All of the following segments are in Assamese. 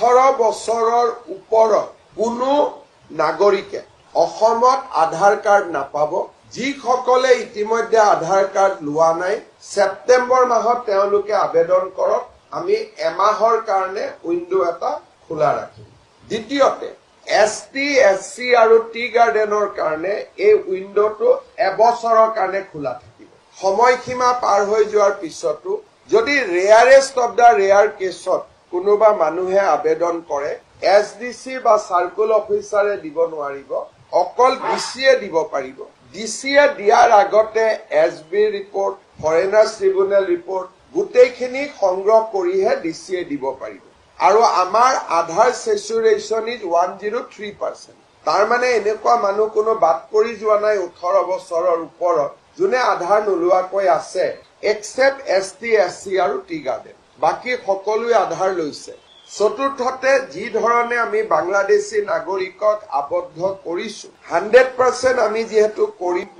18 বছৰৰ ওপৰত কোনো নাগৰিকে অসমত আধাৰ কাৰ্ড নাপাব। যিসকলে ইতিমধ্যে আধাৰ কাৰ্ড লোৱা নাই সেপ্টেম্বৰ মাহত তেওঁলোকে আবেদন কৰক। আমি এমাহৰ কাৰণে উইন্ডো এটা খোলা ৰাখিম। দ্বিতীয়তে এসটি এসসি আৰু টি গাৰ্ডেনৰ কাৰণে এই উইন্ডোটো এবছৰৰ কাৰণে খোলা থাকিব। সময়সীমা পাৰ হৈ যোৱাৰ পিছতো যদি ৰেয়াৰেষ্ট অফ দা ৰেয়াৰ কেছত কোনোবা মানুহে আবেদন কৰে এসডিসি বা সাৰ্কেল অফিসাৰে দিব নোৱাৰিব, অকল ডিসিয়ে দিব পাৰিব। ডিসিয়ে দিয়াৰ আগতে SB report, foreigners tribunal report গোটেইখিনি সংগ্ৰহ কৰিহে ডিসিয়ে দিব পাৰিব। আৰু আমাৰ আধাৰ সেচুৰেশন ইজ 103%। তাৰ মানে এনেকুৱা মানুহ কোনো বাদ কৰি যোৱা নাই 18 বছৰৰ ওপৰত যোনে আধাৰ নোলোৱাকৈ আছে, এক্সেপ্ট এসটি এসসি আৰু টি গাৰ্ডেন। বাকি সকলোৱে আধাৰ লৈছে। চতুৰ্থতে যি ধৰণে আমি বাংলাদেশী নাগৰিকক আবদ্ধ কৰিছো 100% আমি যেহেতু কৰিব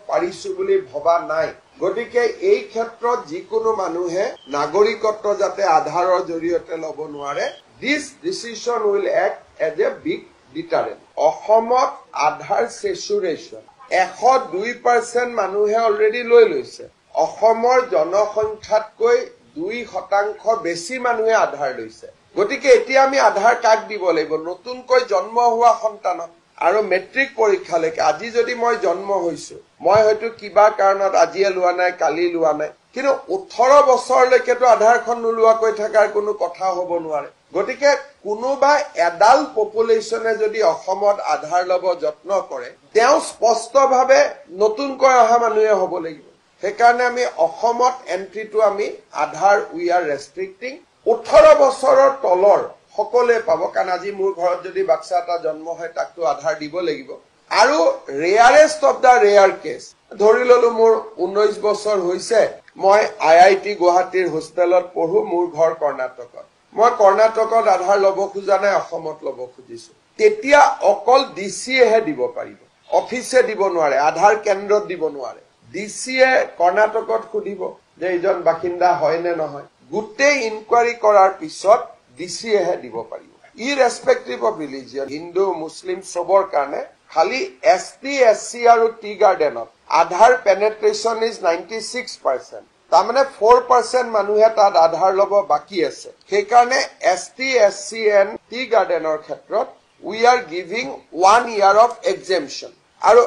পাৰিছো বুলি ভবা নাই, গতিকে এই ক্ষেত্ৰত যিকোনো মানুহে নাগৰিকত্ব যাতে আধাৰৰ জৰিয়তে ল'ব নোৱাৰে, this decision will act as a big deterrent. অসমত আধাৰ সেচুৰেশন 102% মানুহে অলৰেডি লৈ লৈছে। অসমৰ জনসংখ্যাতকৈ 2% বেছি মানুহে আধাৰ লৈছে। গতিকে এতিয়া আমি আধাৰ কাৰ্ড দিব লাগিব নতুনকৈ জন্ম হোৱা সন্তানক। আৰু মেট্ৰিক পৰীক্ষালৈকে আজি যদি মই জন্ম হৈছো, মই হয়তো কিবা কাৰণত আজিয়ে লোৱা নাই, কালি লোৱা নাই, কিন্তু 18 বছৰলৈকেতো আধাৰখন নোলোৱাকৈ থকাৰ কোনো কথা হ'ব নোৱাৰে। গতিকে কোনোবা এডাল পপুলেশ্যনে যদি অসমত আধাৰ ল'ব যত্ন কৰে, তেওঁ স্পষ্টভাৱে নতুনকৈ অহা মানুহে হ'ব লাগিব। সেইকাৰণে আমি অসমত এন্ট্ৰিটো আমি আধাৰ উই আৰ ৰেষ্ট্ৰিক্টিং। 18 বছৰৰ তলৰ সকলোৱে পাব, কাৰণ আজি মোৰ ঘৰত যদি বাচ্চা এটা জন্ম হয় তাকতো আধাৰ দিব লাগিব। আৰু rarest of the rare case, ধৰি ললো মোৰ 19 বছৰ হৈছে, মই IIT গুৱাহাটীৰ হোষ্টেলত পঢ়ো, মোৰ ঘৰ কৰ্ণাটকত। মই কৰ্ণাটকত আধাৰ ল'ব খোজা নাই, অসমত ল'ব খুজিছো। তেতিয়া অকল ডিচিয়েহে দিব পাৰিব, অফিচে দিব নোৱাৰে, আধাৰ কেন্দ্ৰত দিব নোৱাৰে। ডিচিয়ে কৰ্ণাটকত সুধিব যে এইজন বাসিন্দা হয় নে নহয়, গোটেই ইনকুৱাৰী কৰাৰ পিছত ডিচিয়েহে দিব পাৰিব। ইৰেস্পেক্টিভ অফ ৰিলিজিয়ন, হিন্দু মুছলিম চবৰ কাৰণে। খালি এসটি এসসি আৰু টি গাৰ্ডেনত আধাৰ পেনেট্ৰেশ্যন ইজ 96%। তাৰমানে 4% মানুহে তাত আধাৰ ল'ব বাকী আছে। সেইকাৰণে এসটি এসসি এণ্ড টি গাৰ্ডেনৰ ক্ষেত্ৰত we are giving 1 year of exemption. আৰু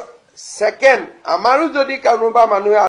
ছেকেণ্ড, আমাৰো যদি কোনোবা মানুহে